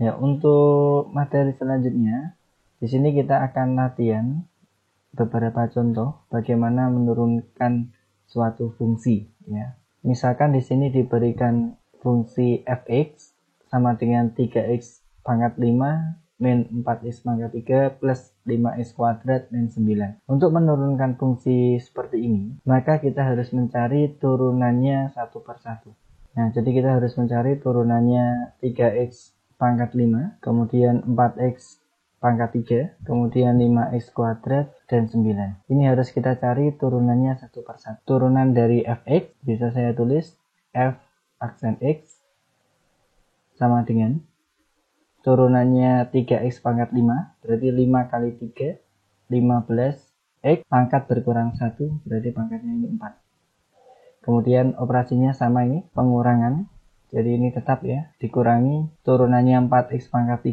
Ya, untuk materi selanjutnya, di sini kita akan latihan beberapa contoh bagaimana menurunkan suatu fungsi. Ya, misalkan di sini diberikan fungsi fx sama dengan 3x pangkat 5 min 4x pangkat 3 plus 5x kuadrat min 9. Untuk menurunkan fungsi seperti ini, maka kita harus mencari turunannya satu per satu. Nah, jadi kita harus mencari turunannya 3x pangkat 5, kemudian 4x pangkat 3, kemudian 5x kuadrat, dan 9. Ini harus kita cari turunannya satu per satu. Turunan dari fx bisa saya tulis f aksen x sama dengan turunannya 3x pangkat 5, berarti 5 kali 3, 15, x pangkat berkurang 1, berarti pangkatnya ini 4. Kemudian operasinya sama ini, pengurangan, jadi ini tetap ya, dikurangi turunannya 4x pangkat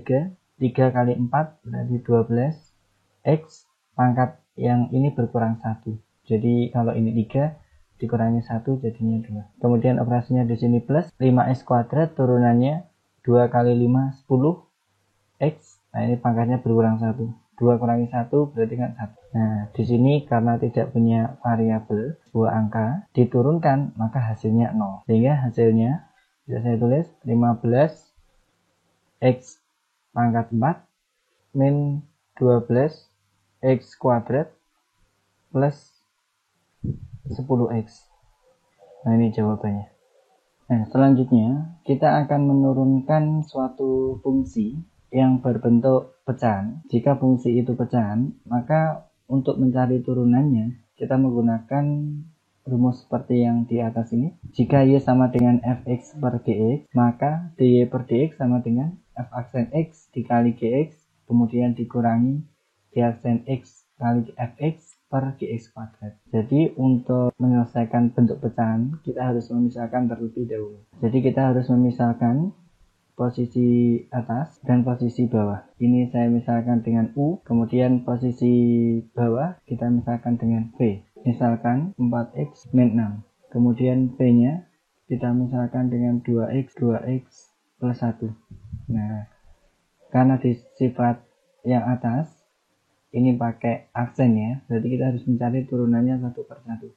3 kali 4, berarti 12, x pangkat yang ini berkurang 1. Jadi kalau ini 3, dikurangi 1 jadinya 2. Kemudian operasinya di sini plus 5x kuadrat, turunannya 2 kali 5, 10, x, nah ini pangkatnya berkurang 1. 2 kurangi 1 berarti kan 1. Nah, di sini karena tidak punya variabel sebuah angka, diturunkan maka hasilnya 0. Sehingga hasilnya bisa saya tulis 15 x pangkat 4 min 12 x kuadrat plus 10x. Nah, ini jawabannya. Nah, selanjutnya kita akan menurunkan suatu fungsi yang berbentuk pecahan. Jika fungsi itu pecahan, maka untuk mencari turunannya kita menggunakan rumus seperti yang di atas ini. Jika y sama dengan fx per gx, maka dy per dx sama dengan f aksen x dikali gx, kemudian dikurangi d aksen x kali fx per gx kuadrat. Jadi untuk menyelesaikan bentuk pecahan kita harus memisahkan terlebih dahulu. Jadi kita harus memisahkan posisi atas dan posisi bawah. Ini saya misalkan dengan U, kemudian posisi bawah kita misalkan dengan V. Misalkan 4x min 6. Kemudian V-nya kita misalkan dengan 2x plus 1. Nah, karena di sifat yang atas ini pakai aksen ya, berarti kita harus mencari turunannya satu per satu.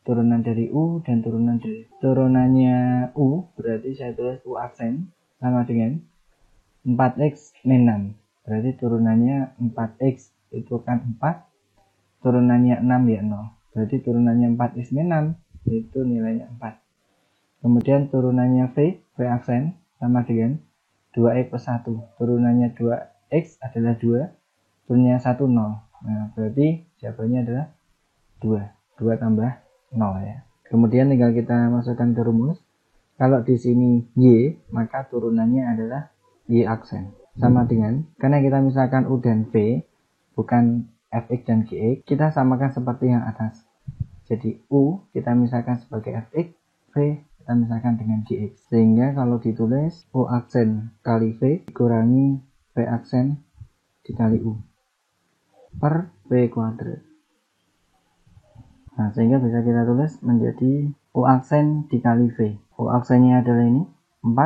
Turunan dari U dan turunan dari turunannya U, berarti saya tulis U aksen sama dengan 4x min 6. Berarti turunannya 4x itu kan 4, turunannya 6 ya 0. Berarti turunannya 4x min 6 itu nilainya 4. Kemudian turunannya V aksen sama dengan 2x plus 1. Turunannya 2x adalah 2, turunnya 1 0. Nah, berarti jawabannya adalah 2. 2 tambah 0 ya. Kemudian tinggal kita masukkan ke rumus. Kalau di sini y, maka turunannya adalah y aksen. Sama dengan, karena kita misalkan u dan v, bukan fx dan gx, kita samakan seperti yang atas. Jadi u kita misalkan sebagai fx, v kita misalkan dengan gx. Sehingga kalau ditulis u aksen kali v dikurangi v aksen dikali u per v kuadrat. Nah, sehingga bisa kita tulis menjadi u aksen dikali v. U aksennya adalah ini 4,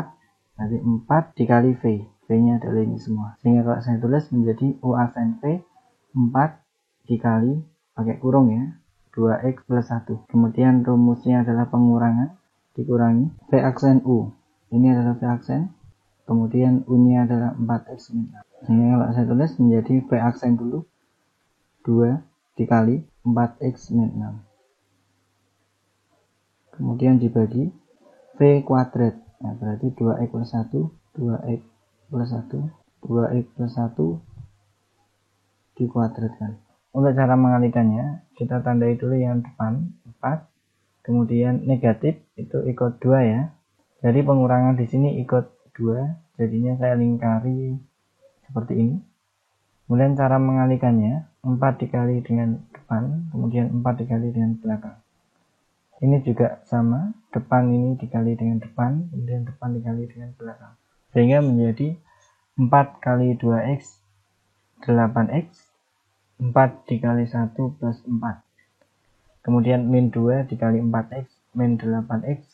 berarti 4 dikali v. V-nya adalah ini semua. Sehingga kalau saya tulis menjadi u aksen v 4 dikali, pakai kurung ya, 2x plus 1. Kemudian rumusnya adalah pengurangan, dikurangi v aksen u. Ini adalah v aksen, kemudian u-nya adalah 4x min 6. Sehingga kalau saya tulis menjadi v aksen dulu 2 dikali 4x min 6. Kemudian dibagi v kuadrat. Nah, berarti 2x plus 1, 2x plus 1, 2x plus 1 dikuadratkan. Untuk cara mengalikannya, kita tandai dulu yang depan 4, kemudian negatif itu ikut 2 ya. Jadi pengurangan di sini ikut 2, jadinya saya lingkari seperti ini. Kemudian cara mengalikannya 4 dikali dengan depan, kemudian 4 dikali dengan belakang. Ini juga sama, depan ini dikali dengan depan, kemudian depan dikali dengan belakang. Sehingga menjadi 4 kali 2x 8x, 4 dikali 1 plus 4. Kemudian min 2 dikali 4x min 8x,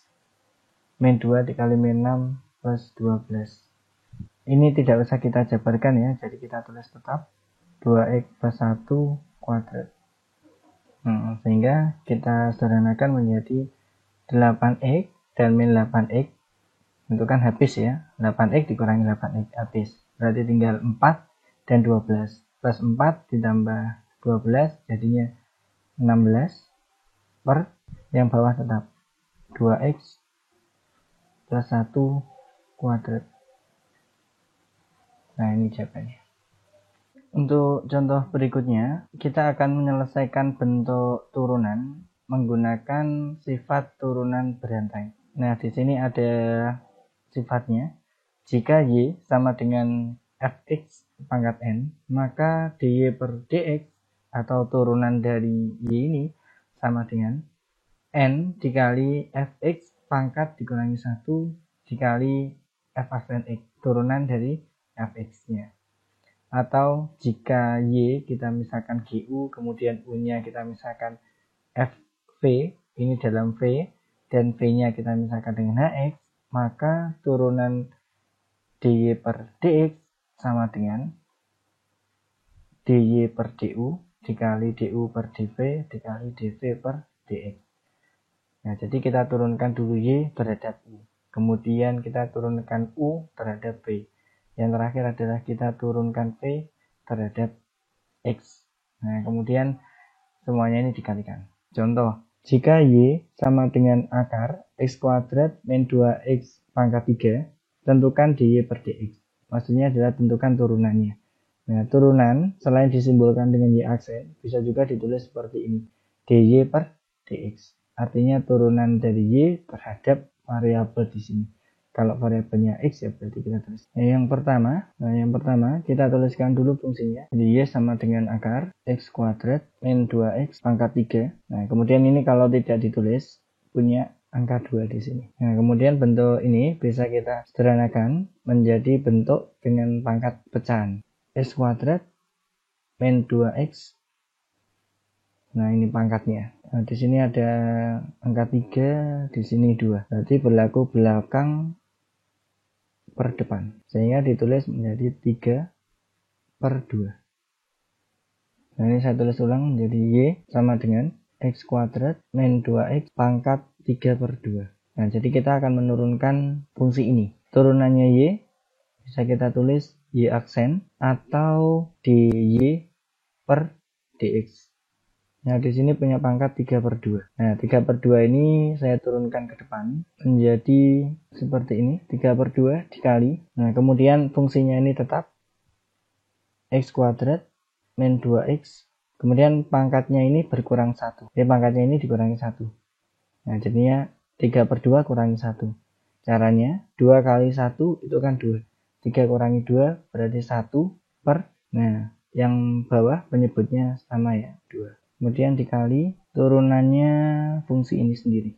min 2 dikali min 6 plus 12. Ini tidak usah kita jabarkan ya, jadi kita tulis tetap 2x plus 1 kuadrat. Sehingga kita sederhanakan menjadi 8x dan min 8x itu kan habis ya, 8x dikurangi 8x habis, berarti tinggal 4 dan 12 plus 4 ditambah 12 jadinya 16 per yang bawah tetap 2x plus 1 kuadrat. Nah, ini jawabannya. Untuk contoh berikutnya, kita akan menyelesaikan bentuk turunan menggunakan sifat turunan berantai. Nah, di sini ada sifatnya. Jika y sama dengan fx pangkat n, maka dy per dx atau turunan dari y ini sama dengan n dikali fx pangkat dikurangi 1 dikali f aksen x, turunan dari fx-nya. Atau jika y kita misalkan gu, kemudian u-nya kita misalkan fv, ini dalam v, dan v-nya kita misalkan dengan hx, maka turunan dy per dx sama dengan dy per du dikali du per dv dikali dv per dx. Nah, jadi kita turunkan dulu y terhadap u, kemudian kita turunkan u terhadap v, yang terakhir adalah kita turunkan v terhadap x. Nah, kemudian semuanya ini dikalikan. Contoh, jika y sama dengan akar x kuadrat min 2x pangkat 3, tentukan dy per dx. Maksudnya adalah tentukan turunannya. Nah, turunan selain disimbolkan dengan y aksen, bisa juga ditulis seperti ini, dy per dx. Artinya turunan dari y terhadap variabel di sini. Kalau variabelnya x ya berarti kita tulis. Yang pertama kita tuliskan dulu fungsinya. Jadi y sama dengan akar x kuadrat min 2x pangkat 3. Nah, kemudian ini kalau tidak ditulis punya angka 2 di sini. Nah, kemudian bentuk ini bisa kita sederhanakan menjadi bentuk dengan pangkat pecahan. X kuadrat min 2x. Nah, ini pangkatnya. Nah, di sini ada angka 3, di sini 2. Berarti berlaku belakang per depan. Sehingga ditulis menjadi 3 per 2. Nah, ini saya tulis ulang menjadi y sama dengan x kuadrat min 2x pangkat 3 per 2. Nah, jadi kita akan menurunkan fungsi ini. Turunannya y bisa kita tulis y aksen atau dy per dx. Nah, di sini punya pangkat 3 per 2. Nah, 3 per 2 ini saya turunkan ke depan menjadi seperti ini, 3 per 2 dikali. Nah, kemudian fungsinya ini tetap x kuadrat min 2x. Kemudian pangkatnya ini berkurang 1. Jadi pangkatnya ini dikurangi 1. Nah, jadinya 3 per 2 kurangi 1. Caranya 2 kali 1 itu kan 2. 3 kurangi 2 berarti 1 per. Nah, yang bawah penyebutnya sama ya, 2. Kemudian dikali turunannya fungsi ini sendiri.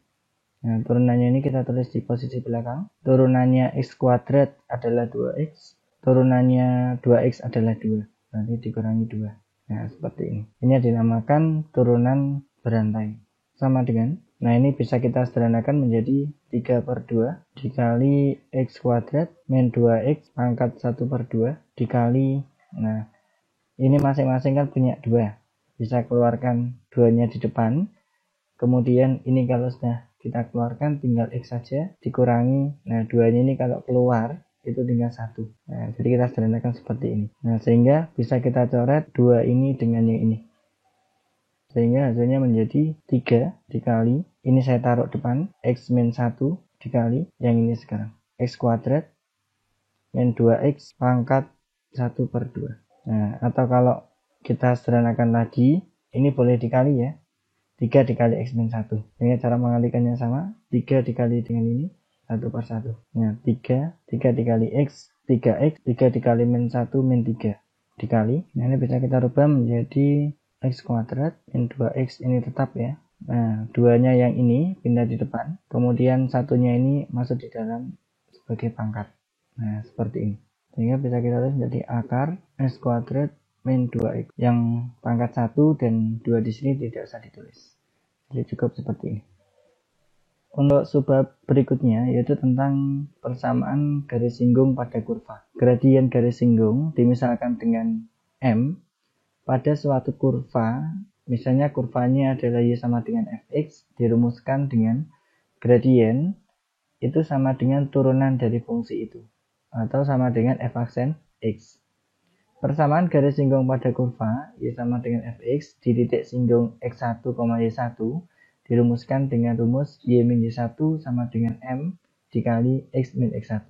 Nah, turunannya ini kita tulis di posisi belakang. Turunannya x kuadrat adalah 2x. Turunannya 2x adalah 2. Berarti dikurangi 2. Nah, seperti ini. Ini dinamakan turunan berantai. Sama dengan, nah ini bisa kita sederhanakan menjadi 3 per 2 dikali x kuadrat min 2x pangkat 1 per 2 dikali, nah ini masing-masing kan punya 2. Bisa keluarkan 2-nya di depan, kemudian ini kalau sudah kita keluarkan tinggal x saja dikurangi, nah 2-nya ini kalau keluar itu tinggal 1. Nah, jadi kita sederhanakan seperti ini. Nah, sehingga bisa kita coret 2 ini dengan yang ini, sehingga hasilnya menjadi 3 dikali, ini saya taruh depan, x min 1 dikali yang ini sekarang, x kuadrat min 2x pangkat 1 per 2. Nah, atau kalau kita sederhanakan lagi, ini boleh dikali ya, 3 dikali x min 1. Ini cara mengalikannya sama, 3 dikali dengan ini, 1 per 1. Nah, 3 dikali x, 3x, 3 dikali min 1, min 3 dikali. Nah, ini bisa kita rubah menjadi x kuadrat min 2x, ini tetap ya. Nah, 2-nya yang ini pindah di depan, kemudian 1-nya ini masuk di dalam sebagai pangkat. Nah, seperti ini. Sehingga bisa kita tulis menjadi akar x kuadrat min 2x, yang pangkat 1 dan 2 di sini tidak usah ditulis. Jadi cukup seperti ini. Untuk subbab berikutnya yaitu tentang persamaan garis singgung pada kurva. Gradien garis singgung dimisalkan dengan M pada suatu kurva, misalnya kurvanya adalah Y sama dengan Fx, dirumuskan dengan gradien itu sama dengan turunan dari fungsi itu, atau sama dengan f aksen x. Persamaan garis singgung pada kurva Y sama dengan Fx di titik singgung x1, y1 dirumuskan dengan rumus Y min Y1 sama dengan M dikali X min X1.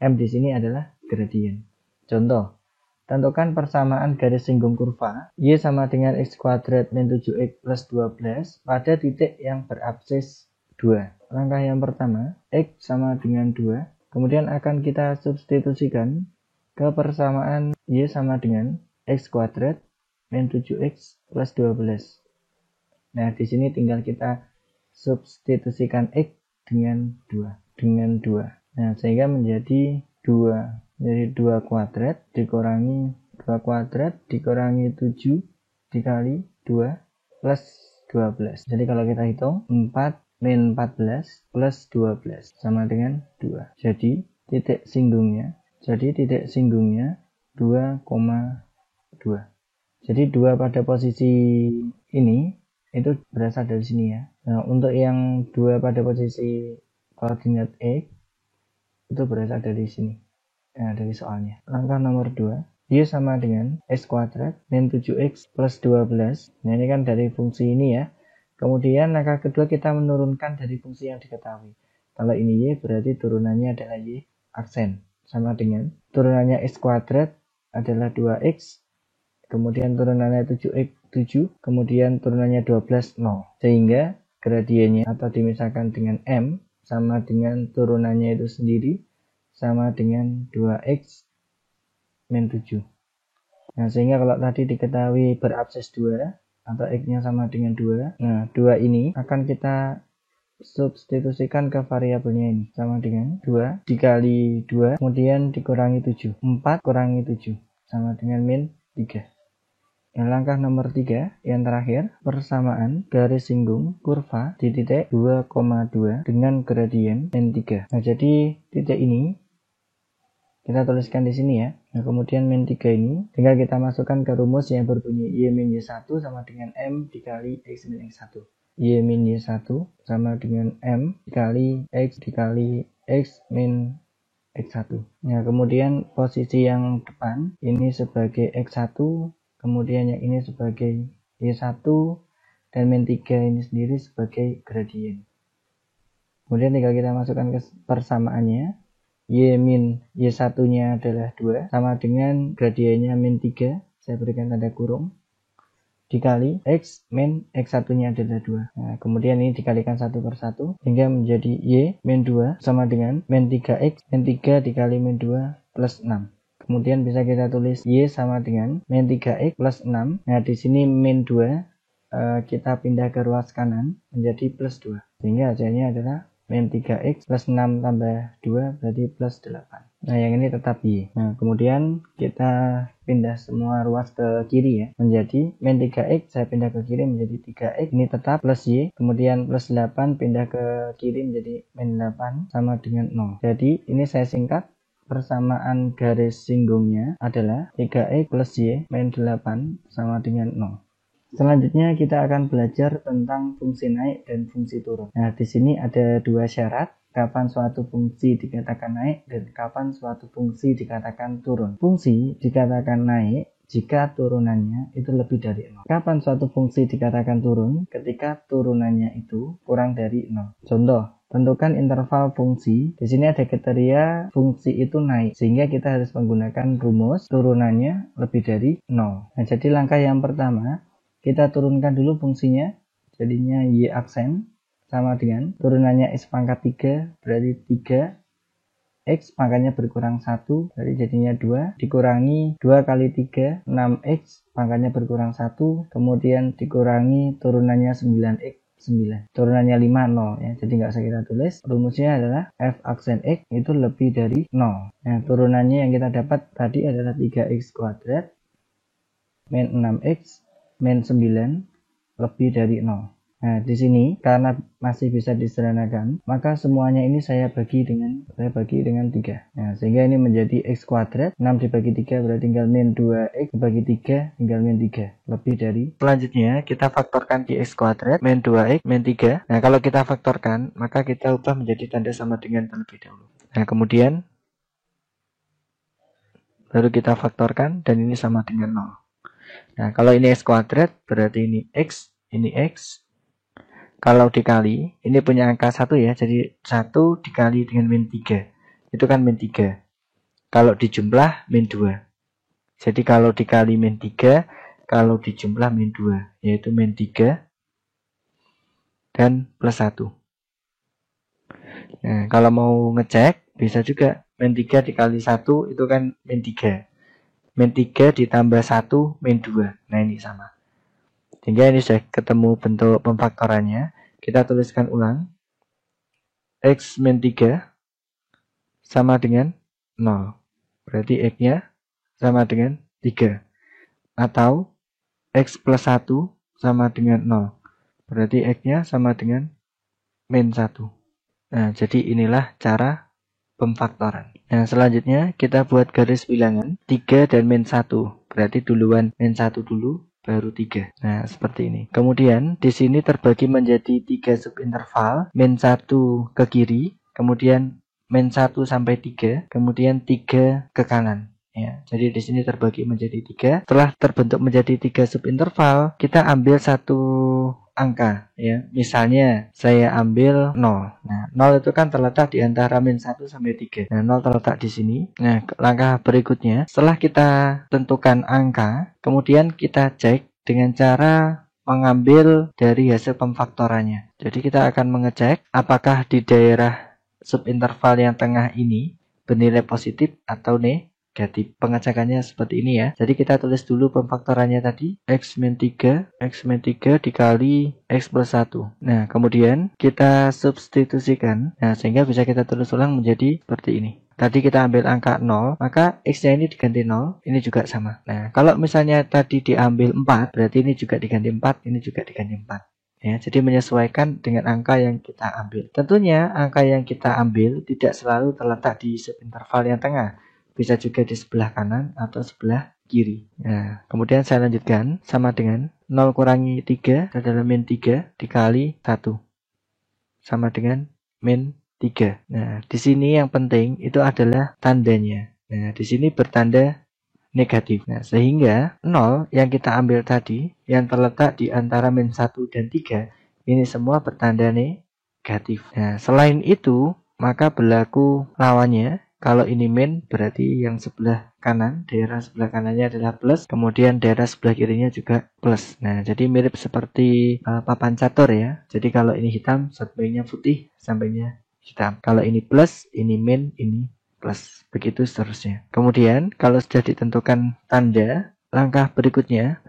M di sini adalah gradien. Contoh, tentukan persamaan garis singgung kurva Y sama dengan X kuadrat min 7X plus 12 pada titik yang berabsis 2. Langkah yang pertama, X sama dengan 2. Kemudian akan kita substitusikan ke persamaan Y sama dengan X kuadrat min 7X plus 12. Nah, di sini tinggal kita substitusikan X dengan 2. Nah, sehingga menjadi 2. Jadi 2 kuadrat dikurangi 2 kuadrat dikurangi 7 dikali 2 plus 12. Jadi kalau kita hitung 4 min 14 plus 12 sama dengan 2. Jadi titik singgungnya 2,2. Jadi 2 pada posisi ini itu berasal dari sini ya. Nah, untuk yang 2 pada posisi koordinat X itu berasal dari sini. Nah, dari soalnya. Langkah nomor 2, Y sama dengan X kuadrat min 7X plus 12. Nah, ini kan dari fungsi ini ya. Kemudian langkah kedua kita menurunkan dari fungsi yang diketahui. Kalau ini Y berarti turunannya adalah Y aksen. Sama dengan turunannya X kuadrat adalah 2X. Kemudian turunannya 7X 7, kemudian turunannya 12, 0. Sehingga gradiennya atau dimisalkan dengan M sama dengan turunannya itu sendiri sama dengan 2X min 7. Nah, sehingga kalau tadi diketahui berabsis 2 atau X-nya sama dengan 2, nah 2 ini akan kita substitusikan ke variabelnya ini sama dengan 2 dikali 2 kemudian dikurangi 7. 4 kurangi 7 sama dengan min 3. Nah, langkah nomor 3 yang terakhir, persamaan garis singgung kurva di titik 2,2 dengan gradien min 3. Nah, jadi titik ini kita tuliskan di sini ya. Nah, kemudian min 3 ini tinggal kita masukkan ke rumus yang berbunyi Y min Y1 sama dengan M dikali X min X1. Y min Y1 sama dengan M dikali X min X1. Nah, kemudian posisi yang depan ini sebagai X1, kemudian yang ini sebagai Y1 dan min 3 ini sendiri sebagai gradien. Kemudian tinggal kita masukkan ke persamaannya. Y min Y1 nya adalah 2 sama dengan gradiennya min 3, saya berikan tanda kurung, dikali X min X1 nya adalah 2. Nah, kemudian ini dikalikan satu per satu hingga menjadi Y min 2 sama dengan min 3X min 3 dikali min 2 plus 6. Kemudian bisa kita tulis Y sama dengan min 3X plus 6. Nah, di sini min 2 kita pindah ke ruas kanan menjadi plus 2. Sehingga hasilnya adalah min 3X plus 6 tambah 2 berarti plus 8. Nah, yang ini tetap Y. Nah, kemudian kita pindah semua ruas ke kiri ya. Menjadi min 3X saya pindah ke kiri menjadi 3X. Ini tetap plus Y. Kemudian plus 8 pindah ke kiri menjadi min 8 sama dengan 0. Jadi ini saya singkat. Persamaan garis singgungnya adalah 3X plus Y min 8 sama dengan 0. Selanjutnya kita akan belajar tentang fungsi naik dan fungsi turun. Nah, di sini ada 2 syarat kapan suatu fungsi dikatakan naik dan kapan suatu fungsi dikatakan turun. Fungsi dikatakan naik jika turunannya itu lebih dari 0. Kapan suatu fungsi dikatakan turun? Ketika turunannya itu kurang dari 0. Contoh, tentukan interval fungsi. Di sini ada kriteria fungsi itu naik, sehingga kita harus menggunakan rumus turunannya lebih dari 0. Nah, jadi langkah yang pertama, kita turunkan dulu fungsinya, jadinya Y aksen sama dengan turunannya X pangkat 3, berarti 3, X pangkatnya berkurang 1, berarti jadinya 2, dikurangi 2 kali 3, 6X pangkatnya berkurang 1, kemudian dikurangi turunannya 9X, 9. Turunannya 5, 0 ya, jadi nggak usah kita tulis. Rumusnya adalah F aksen X itu lebih dari 0. Nah, turunannya yang kita dapat tadi adalah 3X kuadrat min 6X min 9 lebih dari 0. Nah, di sini karena masih bisa disederhanakan, maka semuanya ini saya bagi dengan 3. Nah, sehingga ini menjadi x kuadrat, 6 dibagi 3 berarti tinggal min 2x dibagi 3 tinggal min 3. Lebih dari. Selanjutnya kita faktorkan di x kuadrat, min 2x, min 3. Nah, kalau kita faktorkan, maka kita ubah menjadi tanda sama dengan terlebih dahulu. Nah, kemudian baru kita faktorkan dan ini sama dengan 0. Nah, kalau ini x kuadrat berarti ini x, ini x. Kalau dikali, ini punya angka 1 ya, jadi 1 dikali dengan min 3. Itu kan min 3. Kalau dijumlah, min 2. Jadi kalau dikali min 3, kalau dijumlah min 2, yaitu min 3 dan plus 1. Nah, kalau mau ngecek, bisa juga min 3 dikali 1, itu kan min 3. Min 3 ditambah 1, min 2. Nah, ini sama. Sehingga ini sudah ketemu bentuk pemfaktorannya. Kita tuliskan ulang. X min 3 sama dengan 0. Berarti X-nya sama dengan 3. Atau X plus 1 sama dengan 0. Berarti X-nya sama dengan min 1. Nah, jadi inilah cara pemfaktoran. Nah, selanjutnya kita buat garis bilangan 3 dan min 1. Berarti duluan min 1 dulu, baru 3. Nah, seperti ini. Kemudian di sini terbagi menjadi 3 subinterval, min 1 ke kiri, kemudian min 1 sampai 3, kemudian 3 ke kanan. Ya, jadi di sini terbagi menjadi 3. Setelah terbentuk menjadi 3 subinterval, kita ambil satu angka ya. Misalnya saya ambil 0. Nah, 0 itu kan terletak di antara min 1 sampai 3. Nah, 0 terletak di sini. Nah, langkah berikutnya, setelah kita tentukan angka, kemudian kita cek dengan cara mengambil dari hasil pemfaktorannya. Jadi kita akan mengecek apakah di daerah subinterval yang tengah ini bernilai positif atau negatif. Pengecekannya seperti ini ya. Jadi kita tulis dulu pemfaktorannya tadi. X min 3 dikali X plus 1. Nah, kemudian kita substitusikan. Nah, sehingga bisa kita tulis ulang menjadi seperti ini. Tadi kita ambil angka 0, maka X-nya ini diganti 0, ini juga sama. Nah, kalau misalnya tadi diambil 4, berarti ini juga diganti 4, ini juga diganti 4. Ya, jadi menyesuaikan dengan angka yang kita ambil. Tentunya angka yang kita ambil tidak selalu terletak di subinterval yang tengah. Bisa juga di sebelah kanan atau sebelah kiri. Nah, kemudian saya lanjutkan sama dengan 0 kurangi 3 adalah min 3 dikali 1 sama dengan min 3. Nah, di sini yang penting itu adalah tandanya. Nah, di sini bertanda negatif. Nah, sehingga 0 yang kita ambil tadi yang terletak di antara min 1 dan 3 ini semua bertanda negatif. Nah, selain itu maka berlaku lawannya. Kalau ini min berarti yang sebelah kanan, daerah sebelah kanannya adalah plus, kemudian daerah sebelah kirinya juga plus. Nah, jadi mirip seperti papan catur ya. Jadi kalau ini hitam, sampingnya putih, sampingnya hitam. Kalau ini plus, ini min, ini plus. Begitu seterusnya. Kemudian kalau sudah ditentukan tanda, langkah berikutnya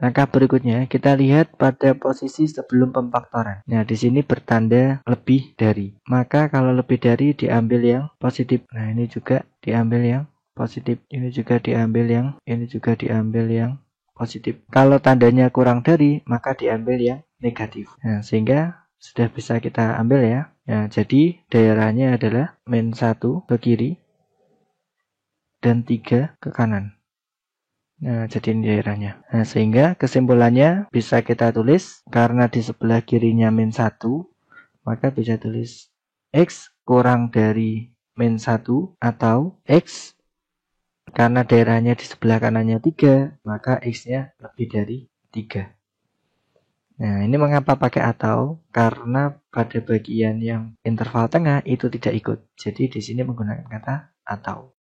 kita lihat pada posisi sebelum pemfaktoran. Nah, di sini bertanda lebih dari. Maka kalau lebih dari diambil yang positif. Nah, ini juga diambil yang positif. Ini juga diambil yang positif. Kalau tandanya kurang dari, maka diambil yang negatif. Nah, sehingga sudah bisa kita ambil ya. Nah, jadi daerahnya adalah min 1 ke kiri dan 3 ke kanan. Nah, jadi ini daerahnya. Nah, sehingga kesimpulannya bisa kita tulis, karena di sebelah kirinya min 1, maka bisa tulis X kurang dari min 1, atau X, karena daerahnya di sebelah kanannya 3, maka X-nya lebih dari 3. Nah, ini mengapa pakai atau? Karena pada bagian yang interval tengah itu tidak ikut. Jadi di sini menggunakan kata atau.